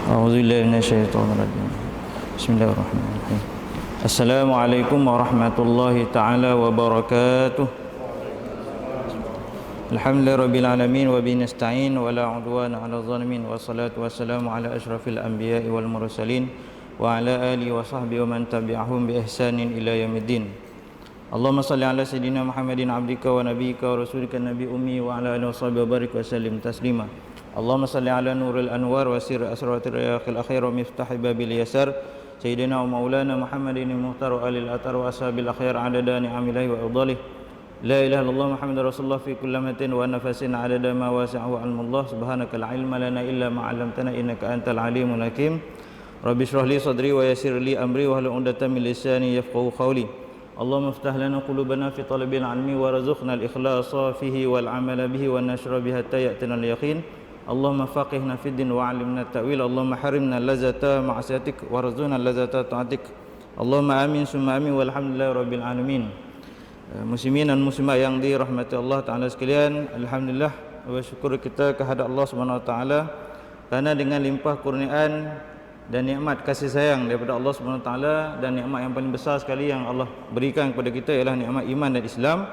أعوذ بالله من الشيطان الرجيم. بسم الله الرحمن الرحيم. السلام عليكم ورحمة الله تعالى وبركاته. الحمد لله رب العالمين وبه نستعين ولا عدوان على الظالمين والصلاة والسلام على أشرف الأنبياء والمرسلين وعلى آله وصحبه ومن تبعهم بإحسان إلى يوم الدين. اللهم صل على سيدنا محمد عبدك ونبيك ورسولك النبي أمي وعلى آله وصحبه وبارك وسلم تسليما. اللهم صل على نور الأنوار وسر أسرات الرياق الأخير ومفتاح باب اليسار سيدنا ومولانا محمد المختار وآل الأطهار وأصحاب الأخيار عدد نعم الله وأفضاله. لا إله إلا الله محمد رسول الله في كل لمحة ونفس عدد ما واسعه علم الله. سبحانك لا علم لنا إلا ما علمتنا إنك أنت العليم الحكيم. رب اشرح لي صدري ويسر لي أمري واحلل عقدة من لساني يفقهوا قولي. اللهم افتح لنا قلوبنا في طلب العلم وارزقنا الإخلاص فيه والعمل به والنشر به حتى يأتينا اليقين. اللهم فقهنا في الدين وعلمنا التأويل. اللهم حرمنا لذة معصيتك وارزقنا لذة طاعتك. اللهم آمين ثم آمين والحمد لله رب العالمين. Muslimin dan muslimat yang dirahmati Allah Ta'ala sekalian, alhamdulillah bersyukur kita kehadap Allah Subhanahu Wa Ta'ala kerana dengan limpah kurniaan dan nikmat kasih sayang daripada Allah Subhanahu Wa Ta'ala, dan nikmat yang paling besar sekali yang Allah berikan kepada kita ialah nikmat iman dan Islam,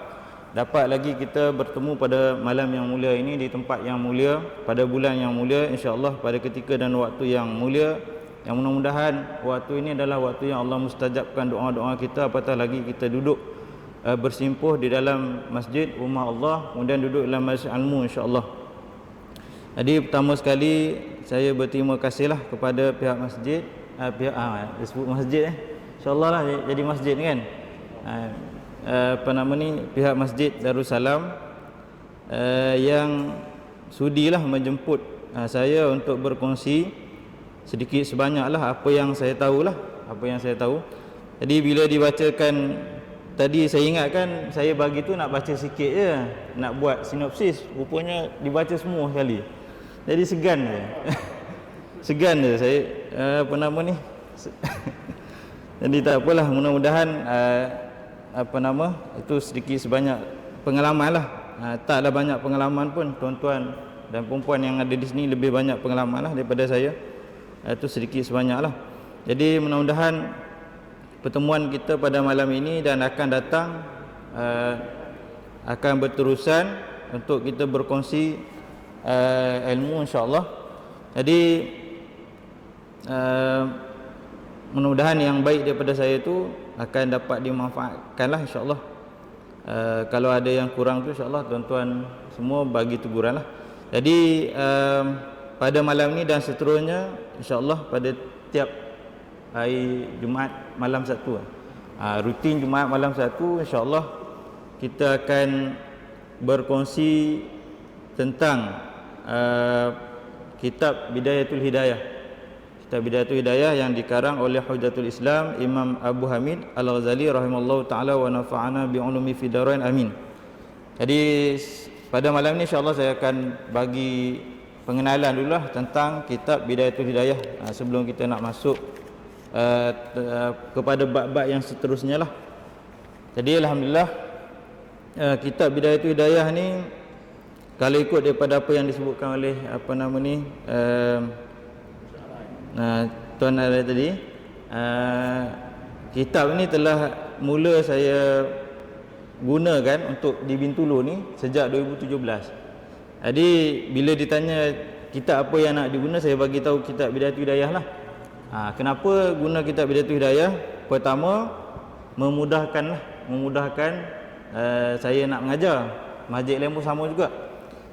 dapat lagi kita bertemu pada malam yang mulia ini di tempat yang mulia pada bulan yang mulia, insya-Allah pada ketika dan waktu yang mulia, yang mudah-mudahan waktu ini adalah waktu yang Allah mustajabkan doa-doa kita, apatah lagi kita duduk bersimpuh di dalam masjid rumah Allah, kemudian duduk dalam majlis ilmu, insya-Allah. Jadi pertama sekali saya berterima kasihlah kepada pihak masjid, disebut masjid insya-Allah lah jadi masjid kan. Pihak Masjid Darussalam yang sudilah menjemput saya untuk berkongsi sedikit sebanyaklah apa yang saya tahulah, apa yang saya tahu. Jadi bila dibacakan tadi, saya ingatkan saya bagi tu nak baca sikit je, nak buat sinopsis, rupanya dibaca semua sekali. Jadi segan je. Segan je saya Jadi tak apalah, mudah-mudahan itu sedikit sebanyak pengalaman lah. Taklah banyak pengalaman pun, tuan-tuan dan perempuan yang ada di sini lebih banyak pengalaman lah daripada saya. Itu sedikit sebanyak lah. Jadi mudah-mudahan pertemuan kita pada malam ini dan akan datang akan berterusan untuk kita berkongsi ilmu, insya-Allah. Jadi mudah-mudahan yang baik daripada saya itu akan dapat dimanfaatkanlah, insya-Allah. Kalau ada yang kurang tu, insya-Allah tuan-tuan semua bagi teguranlah. Jadi pada malam ni dan seterusnya, insya-Allah pada tiap hari Jumaat malam Sabtu, rutin Jumaat malam Sabtu, insya-Allah kita akan berkongsi tentang kitab Bidayatul Hidayah. Kitab Bidayatul Hidayah yang dikarang oleh Hujjatul Islam Imam Abu Hamid Al-Ghazali rahimallahu taala wa nafa'ana bi ulumi fid dharain amin. Jadi pada malam ni insya-Allah saya akan bagi pengenalan dululah tentang kitab Bidayatul Hidayah sebelum kita nak masuk kepada bab-bab yang seterusnya lah. Jadi alhamdulillah kitab Bidayatul Hidayah ni, kalau ikut daripada apa yang disebutkan oleh tuan ada tadi, kitab ni telah mula saya gunakan untuk di Bintulu ni sejak 2017. Jadi bila ditanya kitab apa yang nak diguna, saya bagi tahu kitab Bidayatul Hidayah lah. Kenapa guna kitab Bidayatul Hidayah? Pertama, memudahkan saya nak mengajar ilmu sama juga.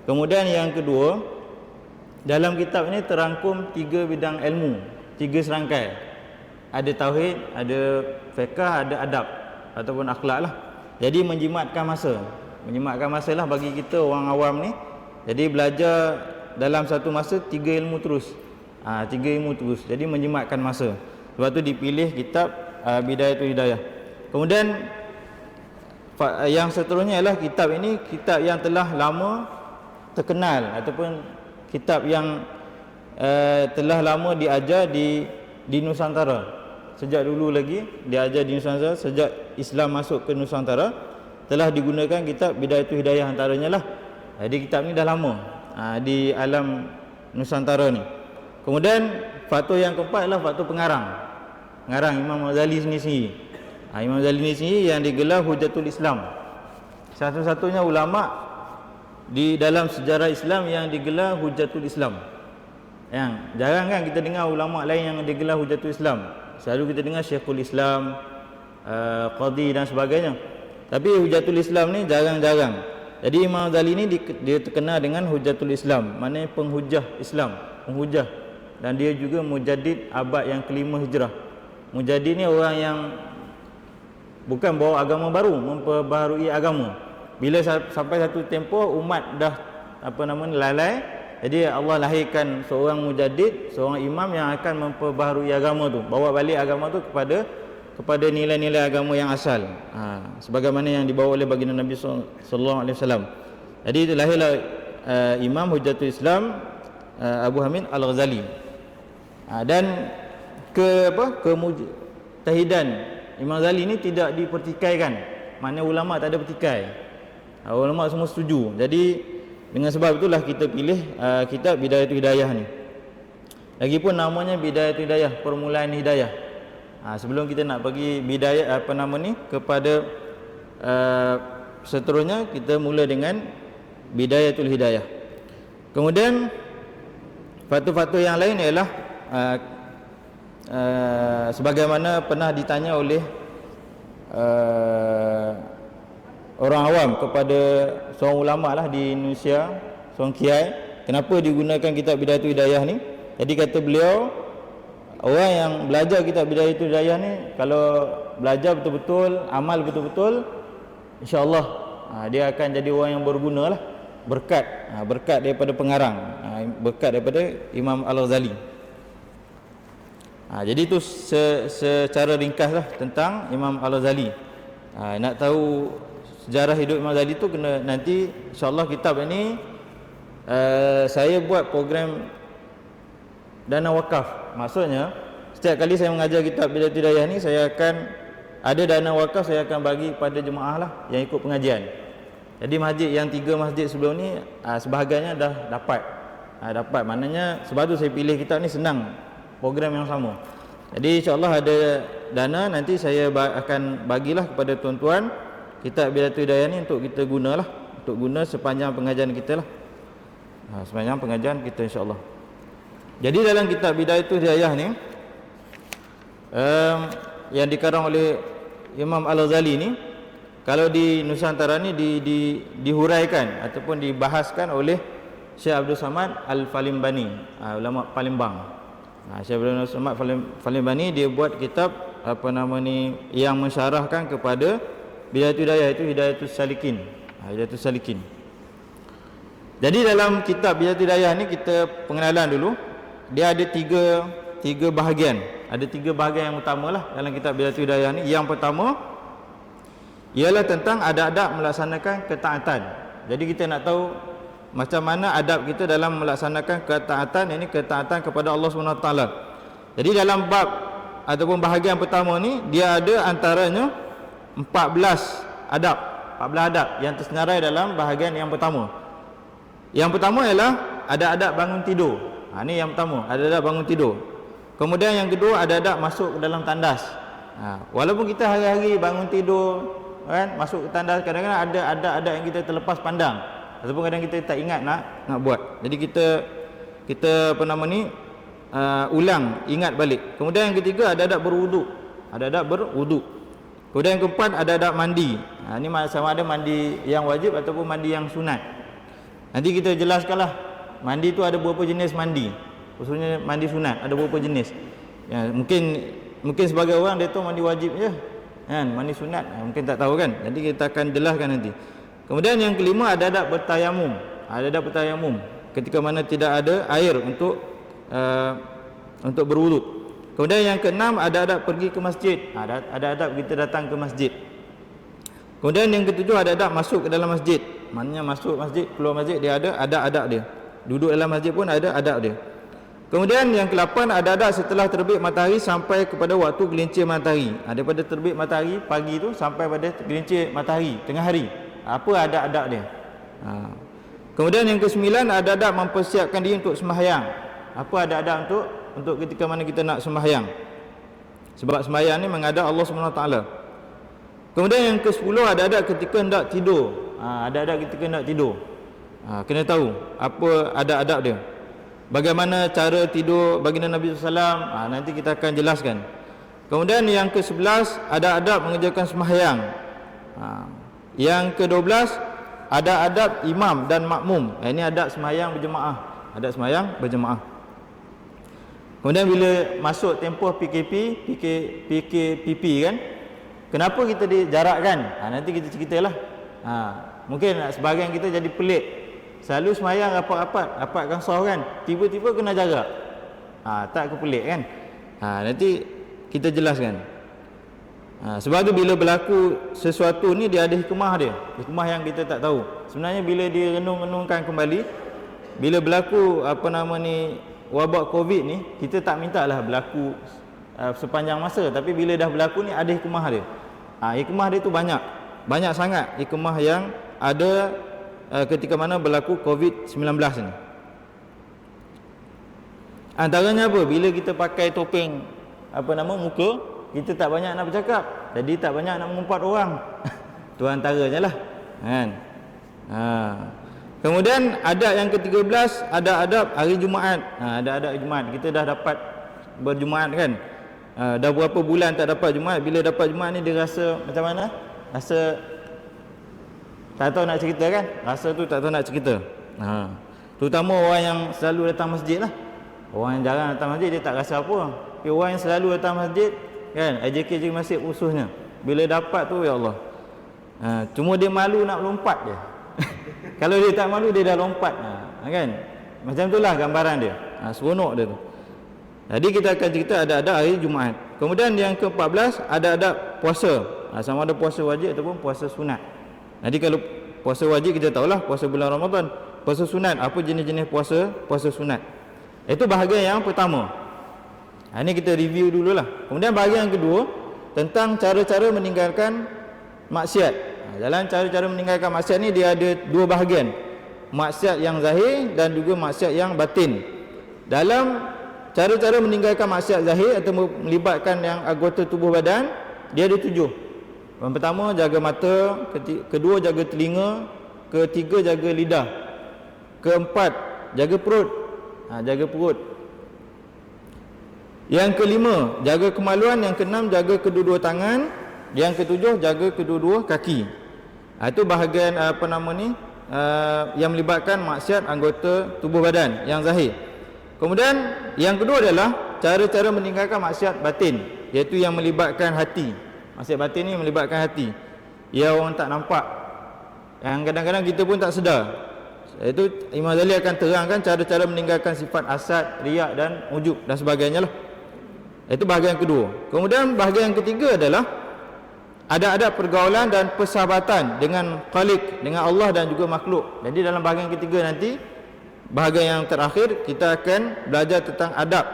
Kemudian yang kedua, dalam kitab ini terangkum 3 bidang ilmu, 3 serangkai. Ada tauhid, ada fiqh, ada adab ataupun akhlak lah. Jadi menjimatkan masa lah bagi kita orang awam ni. Jadi belajar dalam satu masa 3 ilmu terus. 3 ilmu terus. Jadi menjimatkan masa. Sebab tu dipilih kitab Bidayatul Hidayah. Kemudian yang seterusnya ialah kitab ini kitab yang telah lama terkenal, ataupun kitab yang telah lama diajar di Nusantara. Sejak dulu lagi diajar di Nusantara, sejak Islam masuk ke Nusantara telah digunakan kitab Bidayatul Hidayah antaranya lah. Jadi kitab ni dah lama di alam Nusantara ni. Kemudian faktor yang keempat adalah faktor pengarang Imam Ghazali sendiri. Imam Ghazali ni sendiri yang digelar Hujjatul Islam, satu-satunya ulama di dalam sejarah Islam yang digelar Hujjatul Islam. Yang jarang kan kita dengar ulama lain yang digelar Hujjatul Islam. Selalu kita dengar Syekhul Islam, Qadhi dan sebagainya. Tapi Hujjatul Islam ni jarang-jarang. Jadi Imam Ghazali ni dia terkenal dengan Hujjatul Islam, maknanya penghujah Islam, penghujah. Dan dia juga mujaddid abad yang kelima Hijrah. Mujaddid ni orang yang bukan bawa agama baru, memperbaharui agama. Bila sampai satu tempoh umat dah lalai, jadi Allah lahirkan seorang mujaddid, seorang imam yang akan memperbaharui agama tu, bawa balik agama tu kepada nilai-nilai agama yang asal. Sebagaimana yang dibawa oleh baginda Nabi sallallahu alaihi wasallam. Jadi itu lahirlah Imam Hujjatul Islam Abu Hamid Al-Ghazali. Dan kemujtahidan Imam Ghazali ni tidak dipertikaikan. Maknanya ulama tak ada pertikai. Ulama semua setuju. Jadi dengan sebab itulah kita pilih kitab Bidayatul Hidayah ni. Lagipun namanya Bidayatul Hidayah, permulaan hidayah. Sebelum kita nak bagi bidayah kepada seterusnya, kita mula dengan Bidayatul Hidayah. Kemudian faktor-faktor yang lain ialah sebagaimana pernah ditanya oleh orang awam kepada seorang ulama lah di Indonesia, seorang kiai, kenapa digunakan kitab Bidayatul Hidayah ni. Jadi kata beliau, orang yang belajar kitab Bidayatul Hidayah ni, kalau belajar betul-betul, amal betul-betul, insya-Allah dia akan jadi orang yang berguna lah, berkat daripada pengarang, berkat daripada Imam Al-Ghazali. Jadi itu secara ringkas lah tentang Imam Al-Ghazali. Nak tahu sejarah hidup Imam Ghazali tu kena nanti insya-Allah kitab ini saya buat program dana wakaf. Maksudnya setiap kali saya mengajar kitab Bidayatul Hidayah ni, saya akan ada dana wakaf, saya akan bagi kepada jemaah lah yang ikut pengajian. Jadi masjid yang 3 masjid sebelum ni sebahagiannya dah dapat. Maknanya sebab tu saya pilih kitab ni, senang, program yang sama. Jadi insya-Allah ada dana, nanti saya akan bagilah kepada tuan-tuan kitab Bidayatul Hidayah ni untuk kita gunalah, untuk guna sepanjang pengajian kita lah. Sepanjang pengajian kita insya-Allah. Jadi dalam kitab Bidayatul Hidayah ni yang dikarang oleh Imam Al-Ghazali ni, kalau di Nusantara ni dihuraikan ataupun dibahaskan oleh Syekh Abdul Samad Al-Falimbani, ulama Palembang. Syekh Abdul Samad Falimbani dia buat kitab yang mensyarahkan kepada Bidayatul Hidayah, itu Hidayatul Salikin. Hidayatul Salikin. Jadi dalam kitab Bidayatul Hidayah ni kita pengenalan dulu. Dia ada tiga bahagian. Ada 3 bahagian yang utama lah dalam kitab Bidayatul Hidayah ni. Yang pertama ialah tentang adab-adab melaksanakan ketaatan. Jadi kita nak tahu macam mana adab kita dalam melaksanakan ketaatan, ini ketaatan kepada Allah SWT. Jadi dalam bab ataupun bahagian pertama ni, dia ada antaranya 14 adab yang tersenarai dalam bahagian yang pertama. Yang pertama ialah ada adab bangun tidur. Ini yang pertama, ada adab bangun tidur. Kemudian yang kedua, ada adab masuk ke dalam tandas. Walaupun kita hari-hari bangun tidur kan, masuk ke tandas, kadang-kadang ada adab-adab yang kita terlepas pandang, ataupun kadang kita tak ingat nak buat. Jadi kita ulang, ingat balik. Kemudian yang ketiga, ada adab berwuduk. Kemudian yang keempat, ada adab mandi. Ini sama ada mandi yang wajib ataupun mandi yang sunat. Nanti kita jelaskanlah mandi tu ada berapa jenis mandi. Khususnya mandi sunat ada berapa jenis. Ya, mungkin sebagai orang dia tahu mandi wajib je. Kan, mandi sunat mungkin tak tahu kan. Jadi kita akan jelaskan nanti. Kemudian yang kelima, ada adab bertayamum. Ada adab bertayamum ketika mana tidak ada air untuk berwuduk. Kemudian yang keenam, ada adab pergi ke masjid. Ada adab kita datang ke masjid. Kemudian yang ketujuh, ada adab masuk ke dalam masjid. Maknanya masuk masjid, keluar masjid, dia ada adab dia. Duduk dalam masjid pun ada adab dia. Kemudian yang ke-8, ada adab setelah terbit matahari sampai kepada waktu gelincir matahari. Daripada terbit matahari pagi tu sampai pada gelincir matahari tengah hari. Apa adab dia? Kemudian yang ke-9, ada adab mempersiapkan diri untuk sembahyang. Apa adab-adab untuk ketika mana kita nak sembahyang? Sebab sembahyang ni menghadap Allah SWT. Kemudian yang ke-10 adab-adab ketika hendak tidur. Adab-adab ketika hendak tidur. Kena tahu apa adab-adab dia. Bagaimana cara tidur baginda Nabi SAW, nanti kita akan jelaskan. Kemudian yang ke-11 adab-adab mengerjakan sembahyang. Yang ke-12 adab-adab imam dan makmum. Ini adab sembahyang berjemaah. Adab sembahyang berjemaah. Kemudian bila masuk tempoh PKP kan, kenapa kita dijarakkan? Nanti kita ceritalah. Mungkin sebahagian kita jadi pelik. Selalu sembahyang rapatkan sah kan, tiba-tiba kena jarak. Tak kepelik kan? Nanti kita jelaskan. Sebab tu bila berlaku sesuatu ni dia ada hikmah dia. Hikmah yang kita tak tahu. Sebenarnya bila dia renung-renungkan kembali, bila berlaku wabak Covid ni, kita tak mintalah berlaku sepanjang masa, tapi bila dah berlaku ni ada hikmah dia. Hikmah dia tu banyak sangat hikmah yang ada ketika mana berlaku Covid-19 ni. Antaranya apa? Bila kita pakai topeng muka, kita tak banyak nak bercakap, jadi tak banyak nak mengumpat orang. Tu antaranya lah kan. Kemudian adab yang ke-13 adab hari Jumaat. Adab Jumaat, kita dah dapat berjumaat kan. Dah berapa bulan tak dapat Jumaat. Bila dapat Jumaat ni dia rasa macam mana? Rasa tak tahu nak cerita kan. Rasa tu tak tahu nak cerita. Terutama orang yang selalu datang masjid lah. Orang yang jarang datang masjid dia tak rasa apa. Tapi orang yang selalu datang masjid kan, AJK masjid khususnya, bila dapat tu ya Allah, cuma dia malu nak lompat dia. Kalau dia tak malu dia dah lompat. Kan, macam itulah gambaran dia. Seronok dia tu. Jadi kita akan cerita ada hari Jumaat. Kemudian yang ke-14 ada puasa. Sama ada puasa wajib ataupun puasa sunat. Jadi kalau puasa wajib kita tahulah puasa bulan Ramadan. Puasa sunat, apa jenis-jenis puasa sunat. Itu bahagian yang pertama. Ini kita review dululah. Kemudian bahagian yang kedua tentang cara-cara meninggalkan maksiat. Dalam cara-cara meninggalkan maksiat ni dia ada dua bahagian. Maksiat yang zahir dan juga maksiat yang batin. Dalam cara-cara meninggalkan maksiat zahir atau melibatkan yang anggota tubuh badan, dia ada 7. Yang pertama jaga mata, kedua jaga telinga, ketiga jaga lidah, keempat jaga perut. Jaga perut. Yang kelima jaga kemaluan, yang keenam jaga kedua-dua tangan, yang ketujuh jaga kedua-dua kaki. Itu bahagian yang melibatkan maksiat anggota tubuh badan yang zahir. Kemudian yang kedua adalah cara-cara meninggalkan maksiat batin, iaitu yang melibatkan hati. Maksiat batin ni melibatkan hati, yang orang tak nampak, yang kadang-kadang kita pun tak sedar. Itu Imam Ghazali akan terangkan cara-cara meninggalkan sifat hasad, riak dan ujub dan sebagainya lah. Itu bahagian kedua. Kemudian bahagian ketiga adalah adab-adab pergaulan dan persahabatan dengan khalik, dengan Allah dan juga makhluk. Jadi dalam bahagian ketiga nanti, bahagian yang terakhir, kita akan belajar tentang adab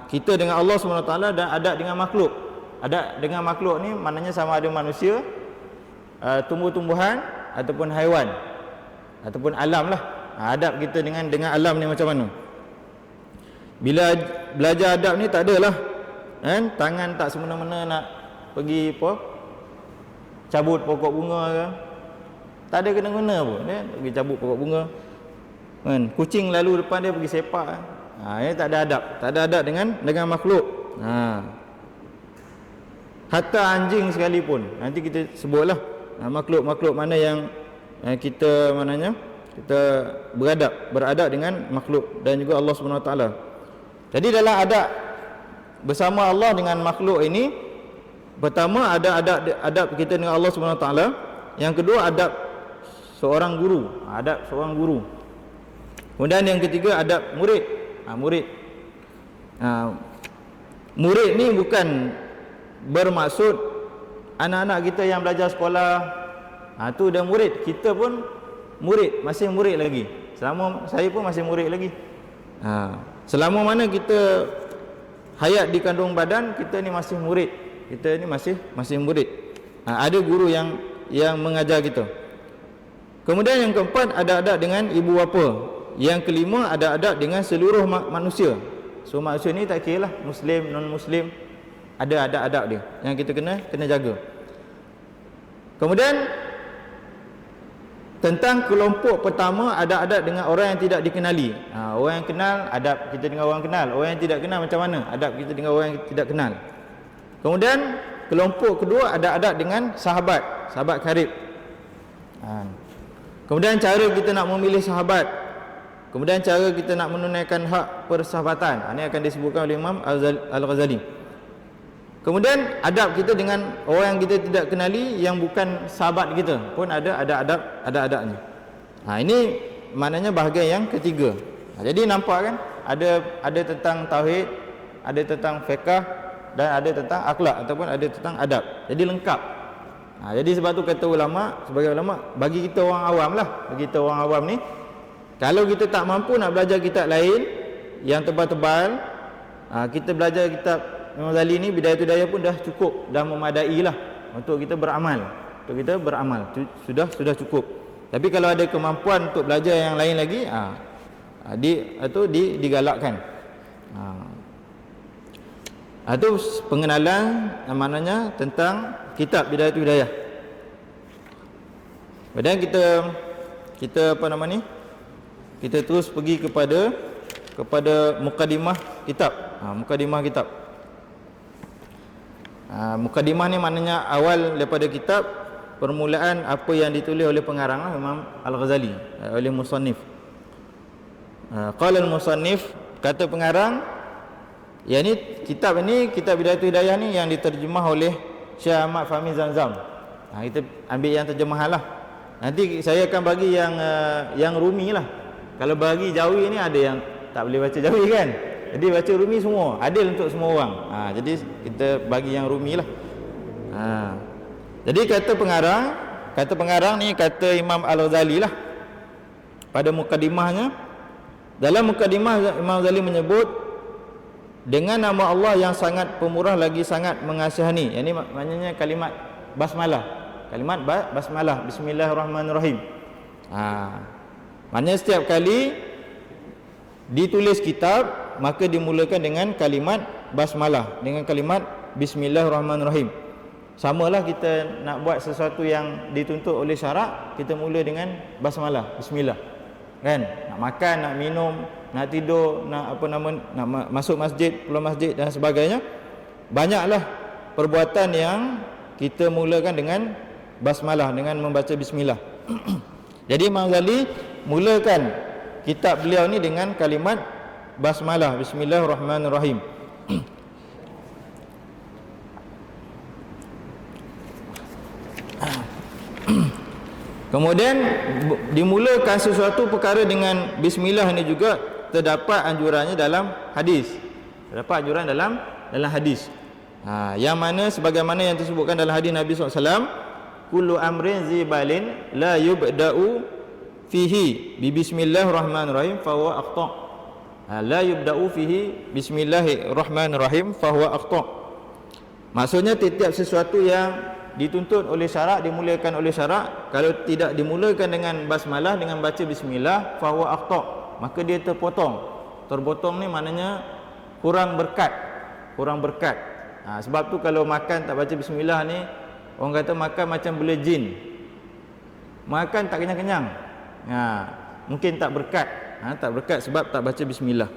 kita dengan Allah SWT dan adab dengan makhluk. Adab dengan makhluk ni maknanya sama ada manusia, tumbuh-tumbuhan ataupun haiwan ataupun alam lah. Adab kita dengan alam ni macam mana. Bila belajar adab ni tak adalah kan, tangan tak semena-mena nak pergi cabut pokok bunga ke, tak ada kena-guna pun kan, pergi cabut pokok bunga kan. Kucing lalu depan dia pergi sepak kan. Ini tak ada adab. Tak ada adab dengan makhluk. Hatta anjing sekalipun nanti kita sebutlah makhluk-makhluk mana yang kita beradab dengan makhluk dan juga Allah SWT. Jadi dalam adab bersama Allah dengan makhluk ini, pertama ada adab kita dengan Allah SWT. Yang kedua adab seorang guru, Kemudian yang ketiga adab murid. Murid ni bukan bermaksud anak-anak kita yang belajar sekolah, tu dah murid. Kita pun murid, masih murid lagi. Selama saya pun masih murid lagi. Selama mana kita hayat di kandung badan, kita ni masih murid. Kita ni masih murid. Ada guru yang mengajar kita. Kemudian yang keempat ada adab dengan ibu bapa. Yang kelima, ada adab dengan seluruh manusia. So manusia ni tak kira lah Muslim, non-Muslim, ada adab-adab dia yang kita kena jaga. Kemudian tentang kelompok pertama, ada adab dengan orang yang tidak dikenali. Orang yang kenal, adab kita dengan orang kenal. Orang yang tidak kenal macam mana? Adab kita dengan orang yang tidak kenal. Kemudian kelompok kedua, ada adab dengan sahabat karib. Kemudian cara kita nak memilih sahabat. Kemudian cara kita nak menunaikan hak persahabatan. Ini akan disebutkan oleh Imam Al-Ghazali. Kemudian adab kita dengan orang yang kita tidak kenali, yang bukan sahabat kita pun ada adabnya. Ini maknanya bahagian yang ketiga. Jadi nampak kan, ada tentang tauhid, ada tentang fiqh, dan ada tentang akhlak ataupun ada tentang adab. Jadi lengkap. Jadi sebab tu kata ulama, sebagai ulama, bagi kita orang awam lah, bagi kita orang awam ni, kalau kita tak mampu nak belajar kitab lain yang tebal-tebal, kita belajar kitab Imam Ghazali ni, Bidayatul Hidayah pun dah cukup, dah memadai lah untuk kita beramal. Sudah cukup. Tapi kalau ada kemampuan untuk belajar yang lain lagi, digalakkan. Itu pengenalan maknanya tentang kitab Bidayatul Hidayah. Kemudian kita apa nama ni? Kita terus pergi kepada mukadimah kitab. Mukadimah kitab. Mukadimah ni maknanya awal daripada kitab, permulaan apa yang ditulis oleh pengarang Imam Al-Ghazali, oleh musannif. Qala al-musannif, kata pengarang, yang ni kitab Bidayatul Hidayah ni yang diterjemah oleh Syekh Ahmad Fahmi Zamzam. Kita ambil yang terjemahan lah. Nanti saya akan bagi yang Rumi lah. Kalau bagi Jawi ni ada yang tak boleh baca Jawi kan, jadi baca Rumi semua, adil untuk semua orang. Jadi kita bagi yang Rumi lah. Jadi kata pengarang ni, kata Imam Al-Ghazali lah pada mukadimahnya. Dalam mukadimah Imam Al-Ghazali menyebut, dengan nama Allah yang sangat pemurah lagi sangat mengasihani. Yang ni maknanya kalimat basmalah. Kalimat basmalah, bismillahirrahmanirrahim. Maknanya setiap kali ditulis kitab, maka dimulakan dengan kalimat basmalah, dengan kalimat bismillahirrahmanirrahim. Samalah kita nak buat sesuatu yang dituntut oleh syarak, kita mula dengan basmalah, bismillah. Kan? Nak makan, nak minum, nak tidur, nak masuk masjid, keluar masjid dan sebagainya. Banyaklah perbuatan yang kita mulakan dengan basmalah, dengan membaca bismillah. Jadi Imam Ghazali mulakan kitab beliau ni dengan kalimat basmalah, bismillahirrahmanirrahim. Kemudian dimulakan sesuatu perkara dengan bismillah ni juga terdapat anjurannya dalam hadis. Terdapat anjuran dalam hadis. Yang mana sebagaimana yang disebutkan dalam hadis Nabi SAW, kullu amrin zibalin la yubda'u fihi bi bismillahirrahmanirrahim fa huwa akhta. La yubda'u fihi bismillahirrahmanirrahim fa huwa akhta. Maksudnya tiap sesuatu yang dituntut oleh syarak, dimulakan oleh syarak, kalau tidak dimulakan dengan basmalah, dengan baca bismillah, fa huwa akhta, maka dia terpotong ni maknanya kurang berkat. Sebab tu kalau makan tak baca bismillah ni, orang kata makan macam bela jin, makan tak kenyang-kenyang. Mungkin tak berkat. Tak berkat sebab tak baca bismillah.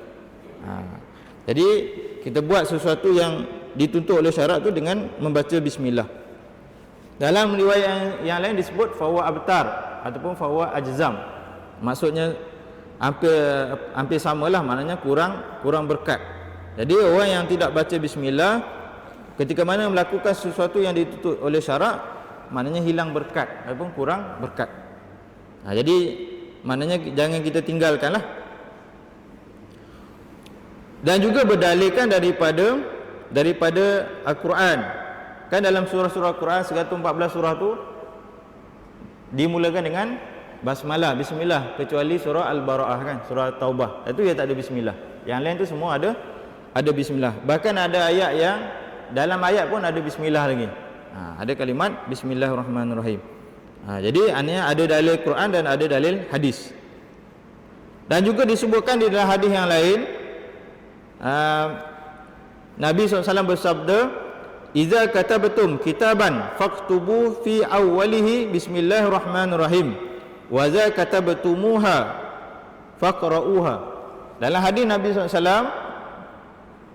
Jadi kita buat sesuatu yang dituntut oleh syarak tu dengan membaca bismillah. Dalam riwayat yang lain disebut fa huwa abtar ataupun fa huwa ajzam. Maksudnya hampir samalah, maknanya kurang berkat. Jadi orang yang tidak baca bismillah ketika mana melakukan sesuatu yang dituntut oleh syarak, maknanya hilang berkat ataupun kurang berkat. Jadi maknanya jangan kita tinggalkanlah. Dan juga berdalilkan daripada Al-Quran. Kan dalam surah-surah Al-Quran 114 surah tu dimulakan dengan basmalah, bismillah, kecuali surah Al-Bara'ah kan, surah Taubah. Itu dia tak ada bismillah. Yang lain tu semua ada bismillah. Bahkan ada ayat yang dalam ayat pun ada bismillah lagi. Ada kalimat bismillahirrahmanirrahim. Jadi ada dalil Quran dan ada dalil hadis. Dan juga disebutkan di dalam hadis yang lain, Nabi SAW bersabda, "Idza katabatum kitaban faktubu fi awwalihi bismillahirrahmanirrahim wa idza katabtumuha faqra'uha." Dalam hadis Nabi SAW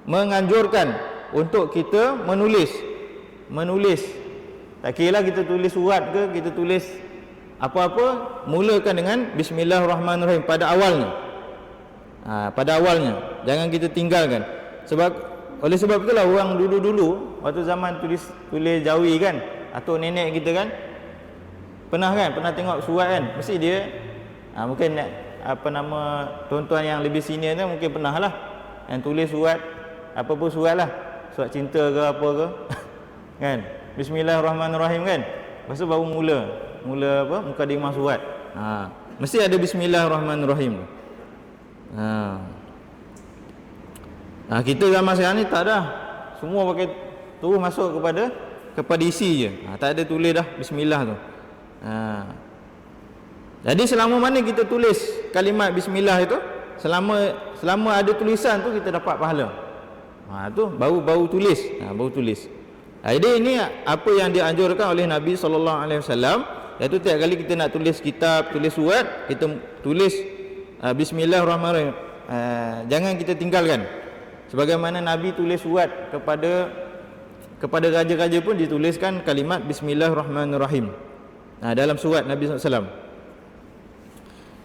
menganjurkan untuk kita menulis. Tak kira kita tulis surat ke, kita tulis apa-apa, mulakan dengan bismillahirrahmanirrahim pada awalnya. Pada awalnya, jangan kita tinggalkan. Oleh sebab itulah orang dulu-dulu waktu zaman tulis jawi kan, atau nenek kita kan pernah tengok surat kan, mesti dia mungkin tuan-tuan yang lebih senior tu mungkin pernah lah yang tulis surat, apa pun surat lah, surat cinta ke apa ke kan, bismillahirrahmanirrahim kan, lepas tu baru mula mukadimah surat. Mesti ada bismillahirrahmanirrahim. Kita zaman sekarang ni tak dah, semua pakai terus masuk kepada isi je. Tak ada tulis dah bismillah tu. Jadi selama mana kita tulis kalimat bismillah itu, selama ada tulisan tu kita dapat pahala. Tu baru tulis. Baru tulis. Jadi ini apa yang dianjurkan oleh Nabi SAW, iaitu tiap kali kita nak tulis kitab, tulis surat, kita tulis bismillahirrahmanirrahim. Jangan kita tinggalkan. Sebagaimana Nabi tulis surat kepada raja-raja pun dituliskan kalimat bismillahirrahmanirrahim dalam surat Nabi SAW.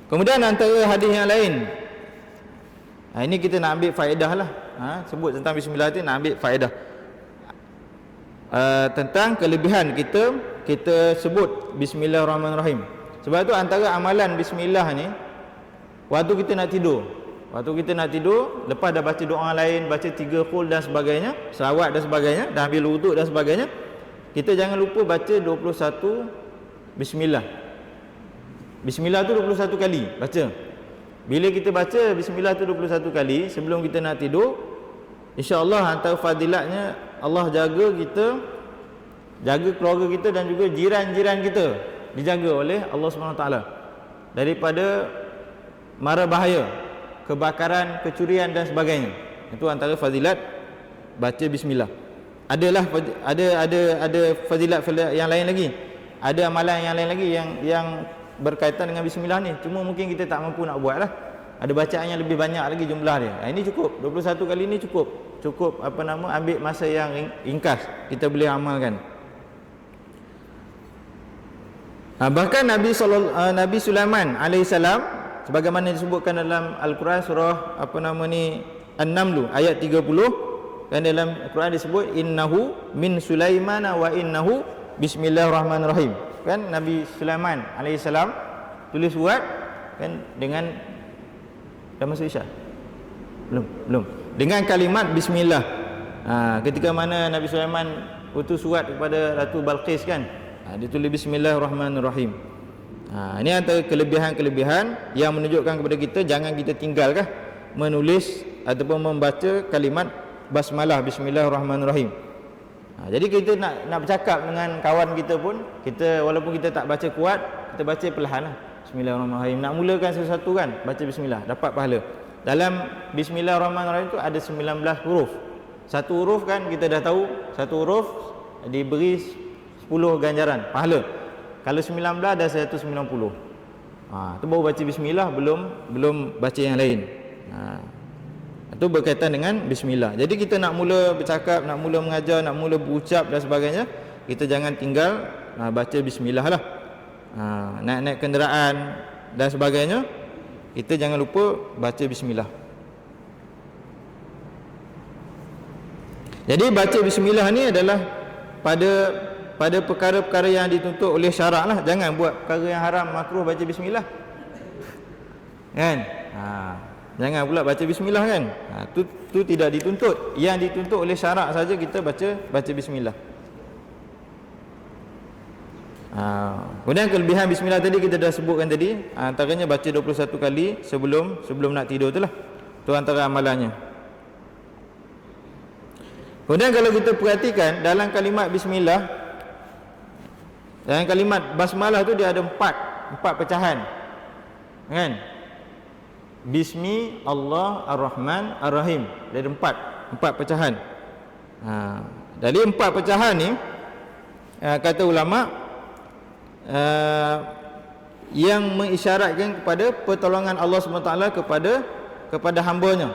Kemudian antara hadis yang lain, ini kita nak ambil faedah lah. Sebut tentang bismillah tu nak ambil faedah tentang kelebihan kita sebut bismillahirrahmanirrahim. Sebab tu antara amalan bismillah ni, waktu kita nak tidur, lepas dah baca doa lain, baca 3 qul dan sebagainya, selawat dan sebagainya, dah ambil wuduk dan sebagainya, kita jangan lupa baca 21 bismillah. Bismillah tu 21 kali baca. Bila kita baca bismillah tu 21 kali sebelum kita nak tidur, insya-Allah antara fadilatnya Allah jaga kita, jaga keluarga kita dan juga jiran-jiran kita dijaga oleh Allah SWT daripada mara bahaya, kebakaran, kecurian dan sebagainya. Itu antara fadilat baca bismillah. Ada fadilat yang lain lagi. Ada amalan yang lain lagi yang berkaitan dengan bismillah ni. Cuma mungkin kita tak mampu nak buat lah. Ada bacaan yang lebih banyak lagi jumlah dia. Ini cukup. 21 kali ni cukup. Ambil masa yang ringkas. Kita boleh amalkan. Bahkan Nabi Sulaiman alaihissalam, sebagaimana disebutkan dalam Al-Quran surah An-Naml ayat 30, dan dalam Al-Quran disebut innahu min Sulaimana wa innahu bismillahirrahmanirrahim. Kan Nabi Sulaiman alaihissalam tulis surat kan dengan, dah masuk isyak? Belum. Dengan kalimat bismillah. Ketika mana Nabi Sulaiman utus surat kepada Ratu Balqis kan, dia tulis bismillahirrahmanirrahim. Ini antara kelebihan-kelebihan yang menunjukkan kepada kita jangan kita tinggalkah menulis ataupun membaca kalimat basmalah, bismillahirrahmanirrahim. Jadi kita nak bercakap dengan kawan kita pun, kita walaupun kita tak baca kuat, kita baca perlahan lah. Bismillahirrahmanirrahim. Nak mulakan sesuatu kan, baca bismillah, dapat pahala. Dalam bismillahirrahmanirrahim tu ada 19 huruf. Satu huruf kan kita dah tahu, satu huruf diberi 10 ganjaran pahala. Kalau 19 dah 190. Tu baru baca bismillah, belum baca yang lain. Itu berkaitan dengan bismillah. Jadi kita nak mula bercakap, nak mula mengajar, nak mula berucap dan sebagainya, kita jangan tinggal baca bismillah lah. Naik kenderaan dan sebagainya, kita jangan lupa baca bismillah. Jadi baca bismillah ni adalah pada perkara-perkara yang dituntut oleh syarak lah. Jangan buat perkara yang haram, makruh baca bismillah kan. Jangan pula baca bismillah kan. Tu tidak dituntut. Yang dituntut oleh syarak saja kita baca bismillah. Kemudian kelebihan bismillah tadi kita dah sebutkan tadi, antaranya baca 21 kali sebelum nak tidur tu lah. Tu antara amalannya. Kemudian kalau kita perhatikan dalam kalimat bismillah, dalam kalimat basmalah tu dia ada empat pecahan kan. Bismi Allah Ar-Rahman Ar-Rahim. Dari empat pecahan. Dari empat pecahan ni kata ulama yang mengisyaratkan kepada pertolongan Allah SWT kepada hamba-Nya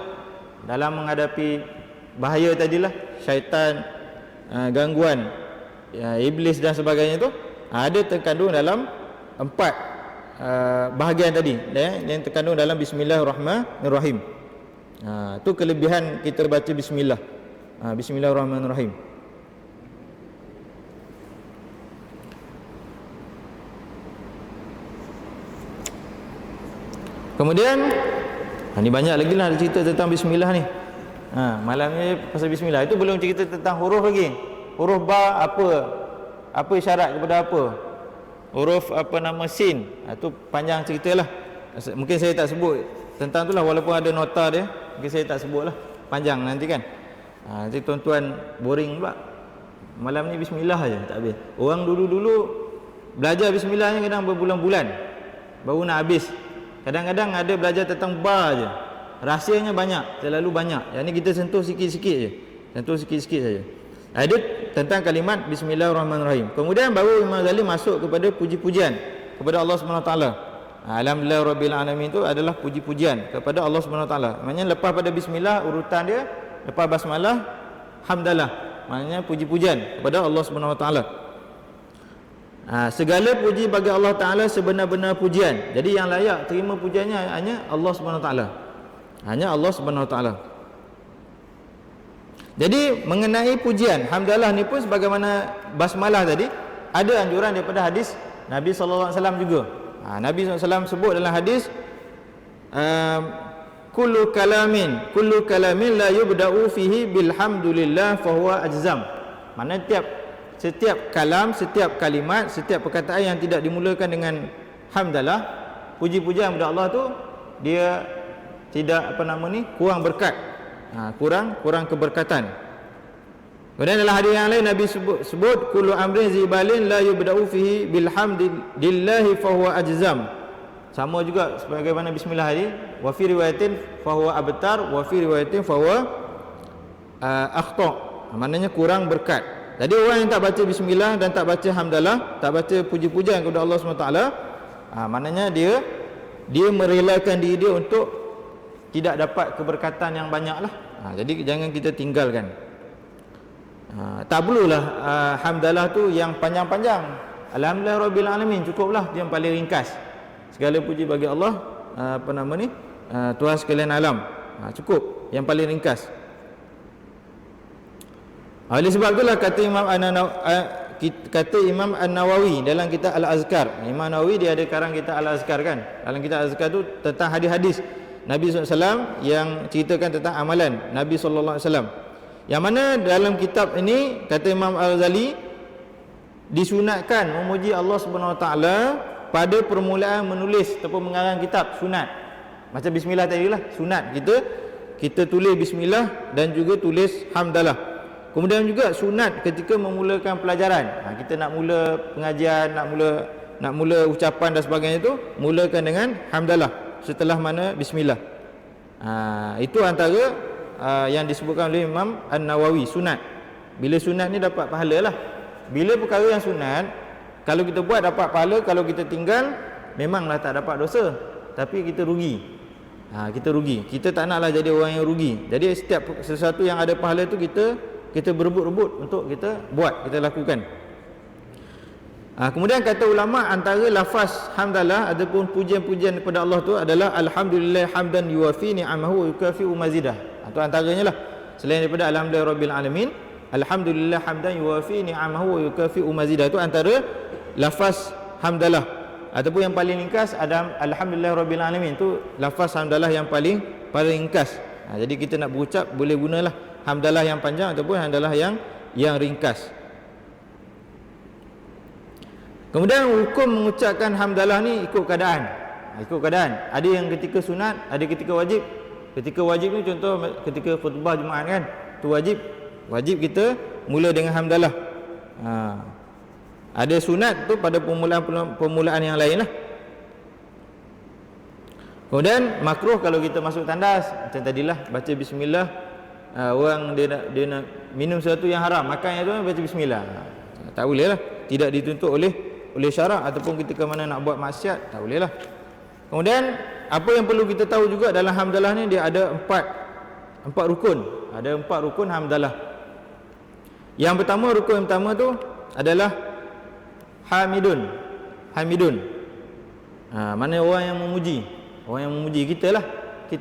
dalam menghadapi bahaya tadilah, syaitan, gangguan iblis dan sebagainya tu, ada terkandung dalam empat bahagian tadi yang terkandung dalam Bismillahirrahmanirrahim. Tu kelebihan kita baca bismillah. Bismillahirrahmanirrahim. Kemudian ni banyak lagi lah cerita tentang bismillah ni. Malam ni pasal bismillah. Itu belum cerita tentang huruf lagi. Huruf ba apa isyarat kepada apa? Huruf sin. Itu panjang ceritalah. Mungkin saya tak sebut tentang tu lah, walaupun ada nota dia, mungkin saya tak sebut lah, panjang nanti kan. Nanti tuan-tuan boring pula. Malam ni bismillah aja tak habis. Orang dulu-dulu belajar bismillah ni kadang berbulan-bulan baru nak habis. Kadang-kadang ada belajar tentang ba je, rahsianya banyak, terlalu banyak. Yang ni kita sentuh sikit-sikit je, saja. Ada tentang kalimat Bismillahirrahmanirrahim. Kemudian baru Imam Ghazali masuk kepada puji-pujian kepada Allah SWT. Alhamdulillah Rabbil Alamin itu adalah puji-pujian kepada Allah SWT. Maknanya lepas pada bismillah urutan dia, lepas basmalah hamdalah, maknanya puji-pujian kepada Allah SWT. Segala puji bagi Allah Ta'ala sebenar-benar pujian. Jadi yang layak terima pujiannya hanya Allah SWT. Hanya Allah SWT. Jadi mengenai pujian hamdalah ni pun sebagaimana basmalah tadi, ada anjuran daripada hadis Nabi SAW juga. Nabi SAW sebut dalam hadis, kullu kalamin la yubda'u fihi bilhamdulillah fahuwa ajzam. Maknanya setiap kalam, setiap kalimat, setiap perkataan yang tidak dimulakan dengan hamdalah, puji-pujian kepada Allah tu, dia tidak kurang berkat, kurang keberkatan. Kemudian dalam hadis yang lain Nabi sebut kullu amrin zibalin la yubda'u fihi bilhamdillahi fahuwa ajzam. Sama juga sebagaimana bismillah tadi, wa fi riwayatin fahuwa abtar, wa fi riwayatin fahuwa akhta. Maknanya kurang berkat. Jadi orang yang tak baca bismillah dan tak baca hamdalah, tak baca puji-pujian kepada Allah SWT, maknanya dia merelakan diri dia untuk tidak dapat keberkatan yang banyak lah. Jadi jangan kita tinggalkan. Tak perlulah hamdalah tu yang panjang-panjang. Alhamdulillah Rabbil Alamin, cukuplah dia yang paling ringkas. Segala puji bagi Allah, Tuhan sekalian alam. Cukup yang paling ringkas. Oleh sebab itulah kata Imam An-Nawawi dalam kitab Al-Azkar. Imam Nawawi dia ada karang kitab Al-Azkar kan. Dalam kitab Al-Azkar tu tentang hadis-hadis Nabi SAW yang ceritakan tentang amalan Nabi SAW. Yang mana dalam kitab ini kata Imam Al-Ghazali disunatkan memuji Allah SWT pada permulaan menulis ataupun mengarang kitab, sunat. Macam bismillah tadi lah, sunat kita tulis bismillah dan juga tulis hamdalah. Kemudian juga sunat ketika memulakan pelajaran. Kita nak mula pengajian, nak mula ucapan dan sebagainya itu, mulakan dengan hamdalah setelah mana bismillah. Itu antara yang disebutkan oleh Imam An-Nawawi, sunat. Bila sunat ni dapat pahala lah. Bila perkara yang sunat, kalau kita buat dapat pahala, kalau kita tinggal memanglah tak dapat dosa, tapi kita rugi. Kita rugi. Kita tak naklah jadi orang yang rugi. Jadi setiap sesuatu yang ada pahala tu kita berebut-rebut untuk kita buat, kita lakukan. Kemudian kata ulama, antara lafaz hamdalah ataupun pujian-pujian kepada Allah tu adalah alhamdulillah hamdan yuwafi ni'amahu wa yukafi'u mazidah. Itu antaranya lah. Selain daripada alhamdulillah rabbil alamin, alhamdulillah hamdan yuwafi ni'amahu wa yukafi'u mazidah. Itu antara lafaz hamdalah. Ataupun yang paling ringkas ada alhamdulillah rabbil alamin. Itu lafaz hamdalah yang paling ringkas. Jadi kita nak berucap boleh gunalah hamdalah yang panjang ataupun hamdalah yang ringkas. Kemudian hukum mengucapkan hamdalah ni ikut keadaan. Ada yang ketika sunat, ada ketika wajib. Ketika wajib ni contoh ketika khutbah Jumaat kan, tu wajib kita mula dengan hamdalah. Ada sunat tu pada permulaan yang lain lah. Kemudian makruh kalau kita masuk tandas, macam tadilah baca bismillah, orang dia nak minum sesuatu yang haram, makan yang tu baca bismillah. Tak boleh lah, tidak dituntut oleh syarak, ataupun kita ke mana nak buat maksiat, tak boleh lah. Kemudian apa yang perlu kita tahu juga dalam hamdalah ni, dia ada empat rukun. Ada 4 rukun hamdalah. Yang pertama, rukun yang pertama tu adalah hamidun. Mana orang yang memuji. Orang yang memuji, kita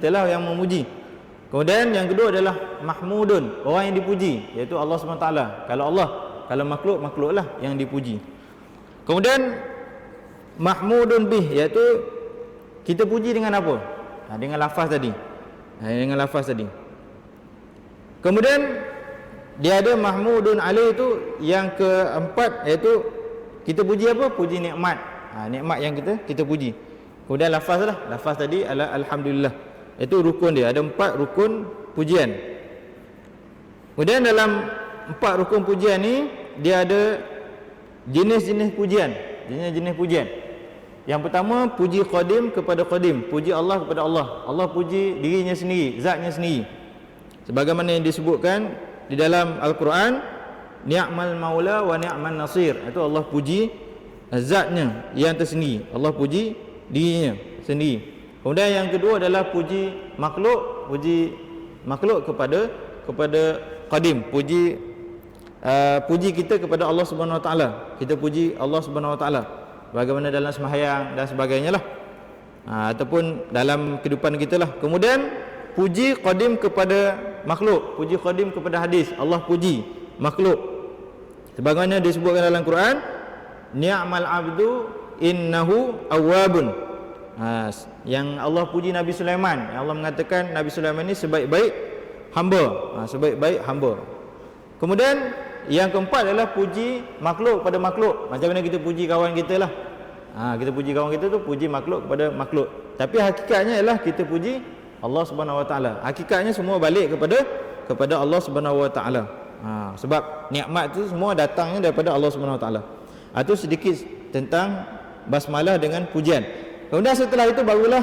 lah yang memuji. Kemudian yang kedua adalah mahmudun, orang yang dipuji, iaitu Allah SWT. Kalau makhluk lah yang dipuji. Kemudian mahmudun bih, iaitu kita puji dengan apa? Dengan lafaz tadi. Kemudian dia ada mahmudun alaih, itu yang keempat, iaitu kita puji apa? Puji nikmat. Nikmat yang kita puji. Kemudian lafaz tadi adalah alhamdulillah. Itu rukun dia. Ada 4 rukun pujian. Kemudian dalam 4 rukun pujian ni, dia ada jenis-jenis pujian. Yang pertama, puji qadim kepada qadim, puji Allah kepada Allah. Allah puji dirinya sendiri, zatnya sendiri. Sebagaimana yang disebutkan di dalam Al-Quran, ni'mal maula wa ni'man nasir. Itu Allah puji zatnya yang tersendiri. Allah puji dirinya sendiri. Kemudian yang kedua adalah puji makhluk kepada qadim, puji kita kepada Allah Subhanahu Wa Taala. Kita puji Allah Subhanahu Wa Taala bagaimana dalam sembahyang dan sebagainya lah, ataupun dalam kehidupan kita lah. Kemudian puji qadim kepada makhluk, puji qadim kepada hadis. Allah puji makhluk sebagaimana disebutkan dalam Quran, ni'mal abdu innahu awwabun. Yang Allah puji Nabi Sulaiman, yang Allah mengatakan Nabi Sulaiman ini sebaik-baik hamba. Kemudian yang keempat adalah puji makhluk pada makhluk. Macam mana kita puji kawan kita lah. Kita puji kawan kita tu puji makhluk kepada makhluk. Tapi hakikatnya ialah kita puji Allah Subhanahu Wa Taala. Hakikatnya semua balik kepada Allah Subhanahu Wa Taala. Sebab nikmat tu semua datangnya daripada Allah Subhanahu Wa Taala. Itu sedikit tentang basmalah dengan pujian. Kemudian setelah itu barulah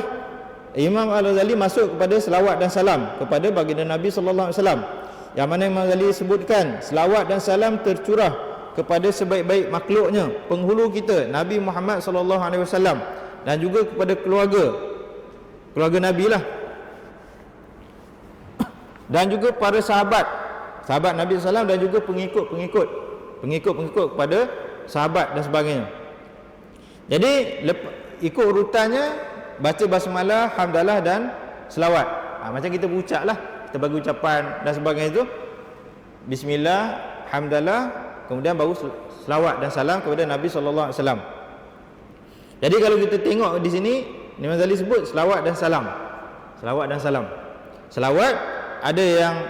Imam Al-Ghazali masuk kepada selawat dan salam kepada baginda Nabi sallallahu alaihi wasallam. Yang mana Imam Al-Ghazali sebutkan selawat dan salam tercurah kepada sebaik-baik makhluknya, penghulu kita Nabi Muhammad sallallahu alaihi wasallam, dan juga kepada keluarga Nabi lah, dan juga para sahabat Nabi sallallahu, dan juga pengikut kepada sahabat dan sebagainya. Jadi ikut urutannya, baca basmalah, hamdalah dan selawat. Macam kita berucap lah, kita bagi ucapan dan sebagainya itu, bismillah, hamdalah, kemudian baru selawat dan salam kepada Nabi sallallahu alaihi wasallam. Jadi kalau kita tengok di sini, Imam Ghazali sebut selawat dan salam. Selawat ada yang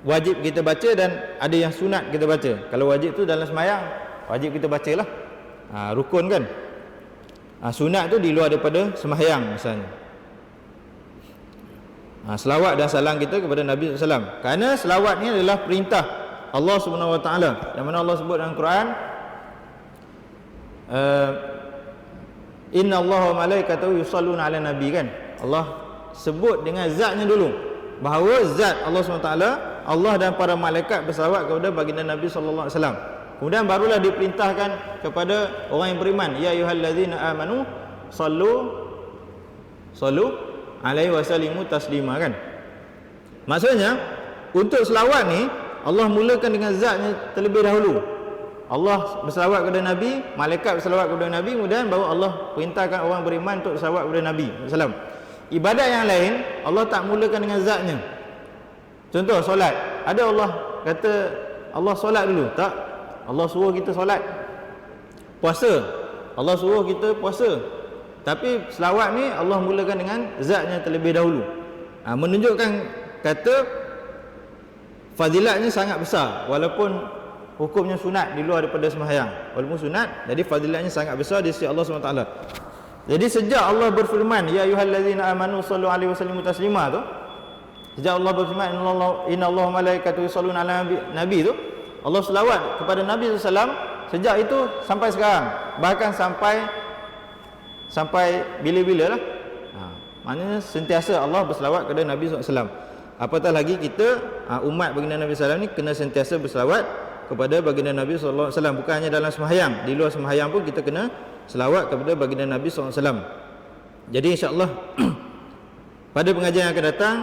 wajib kita baca dan ada yang sunat kita baca. Kalau wajib tu dalam sembahyang, wajib kita bacalah. Rukun kan. Sunat tu di luar daripada sembahyang misalnya. Selawat dan salam kita kepada Nabi SAW. Kerana selawat ni adalah perintah Allah Subhanahu Wa Taala, yang mana Allah sebut dalam Quran, Inna Allah wa malaikatahu yusalluna ala nabi, kan. Allah sebut dengan zatnya dulu, bahawa zat Allah SWT, Allah dan para malaikat berselawat kepada baginda Nabi sallallahu alaihi wasallam. Kemudian barulah diperintahkan kepada orang yang beriman, ya ayyuhallazina amanu sallu alaihi wasallimu taslima, kan. Maksudnya untuk selawat ni Allah mulakan dengan zatnya terlebih dahulu. Allah berselawat kepada Nabi, malaikat berselawat kepada Nabi, kemudian baru Allah perintahkan orang beriman untuk selawat kepada Nabi sallallahu. Ibadat yang lain Allah tak mulakan dengan zatnya. Contoh solat, ada Allah kata Allah solat dulu? Tak. Allah suruh kita solat. Puasa, Allah suruh kita puasa. Tapi selawat ni Allah mulakan dengan zatnya terlebih dahulu. Menunjukkan kata fadilatnya sangat besar, walaupun hukumnya sunat di luar daripada sembahyang. Walaupun sunat, jadi fadilatnya sangat besar di sisi Allah SWT. Jadi sejak Allah berfirman, ya ayyuhallazina amanu sallu alaihi wasallimu taslima tu, sejak Allah berfirman innallaha wa malaikatahu yusalluna ala nabi tu, Allah selawat kepada Nabi SAW sejak itu sampai sekarang, bahkan sampai bila-bila lah. maknanya sentiasa Allah berselawat kepada Nabi SAW. Apatah lagi kita umat baginda Nabi SAW ni kena sentiasa berselawat kepada baginda Nabi SAW. Bukan hanya dalam sembahyang, di luar sembahyang pun kita kena selawat kepada baginda Nabi SAW. Jadi insya-Allah pada pengajian yang akan datang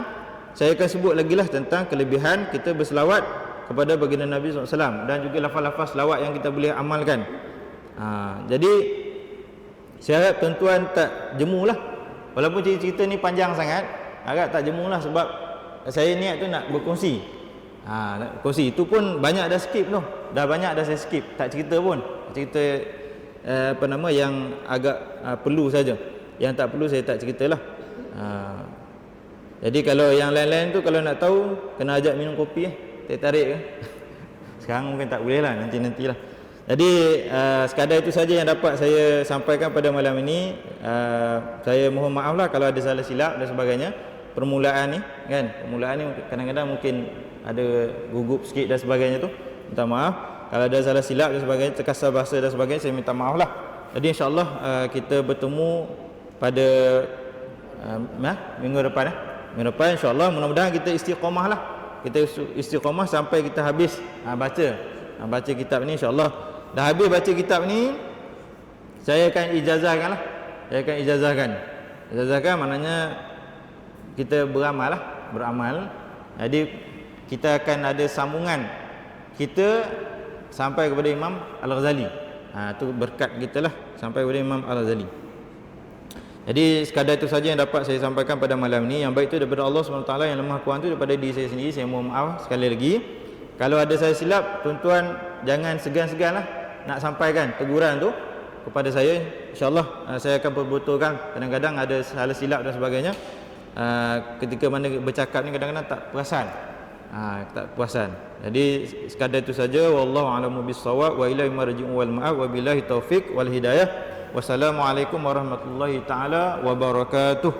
saya akan sebut lagi lah tentang kelebihan kita berselawat kepada baginda Nabi SAW dan juga lafaz-lafaz selawat yang kita boleh amalkan. Jadi saya harap tuan-tuan tak jemulah, walaupun cerita ni panjang sangat, agak tak jemulah sebab saya niat tu nak berkongsi. Nak berkongsi itu pun banyak dah skip tu, dah banyak dah saya skip, tak cerita pun, cerita yang agak perlu saja, yang tak perlu saya tak ceritalah. Jadi kalau yang lain-lain tu kalau nak tahu kena ajak minum kopi teh tarik ke. Sekarang mungkin tak boleh lah, nanti-nantilah. Jadi sekadar itu saja yang dapat saya sampaikan pada malam ini. Saya mohon maaf lah kalau ada salah silap dan sebagainya. Permulaan ni kan, permulaan ni kadang-kadang mungkin ada gugup sikit dan sebagainya tu, minta maaf. Kalau ada salah silap dan sebagainya, terkasar bahasa dan sebagainya, saya minta maaf lah. Jadi insya-Allah kita bertemu pada minggu depan. Minggu depan insya-Allah, mudah-mudahan kita istiqamah lah. Kita istiqamah sampai kita habis baca kitab ni insya-Allah. Dah habis baca kitab ni, saya akan ijazahkan lah. Ijazahkan maknanya kita beramal. Jadi kita akan ada sambungan kita sampai kepada Imam Al-Ghazali. Itu berkat kita lah sampai kepada Imam Al-Ghazali. Jadi sekadar itu saja yang dapat saya sampaikan pada malam ini. Yang baik itu daripada Allah SWT, yang lemah kurang itu daripada diri saya sendiri. Saya mohon maaf sekali lagi. Kalau ada saya silap, tuan-tuan jangan segan-segan lah nak sampaikan teguran tu kepada saya. InsyaAllah saya akan perbetulkan. Kadang-kadang ada salah silap dan sebagainya. Ketika mana bercakap ni kadang-kadang tak perasan. Jadi sekadar itu saja. Wallahu a'lamu bis-shawab wa ilaihi marji'u wal ma'ab wa billahi taufiq wal hidayah. Wassalamualaikum warahmatullahi taala wabarakatuh.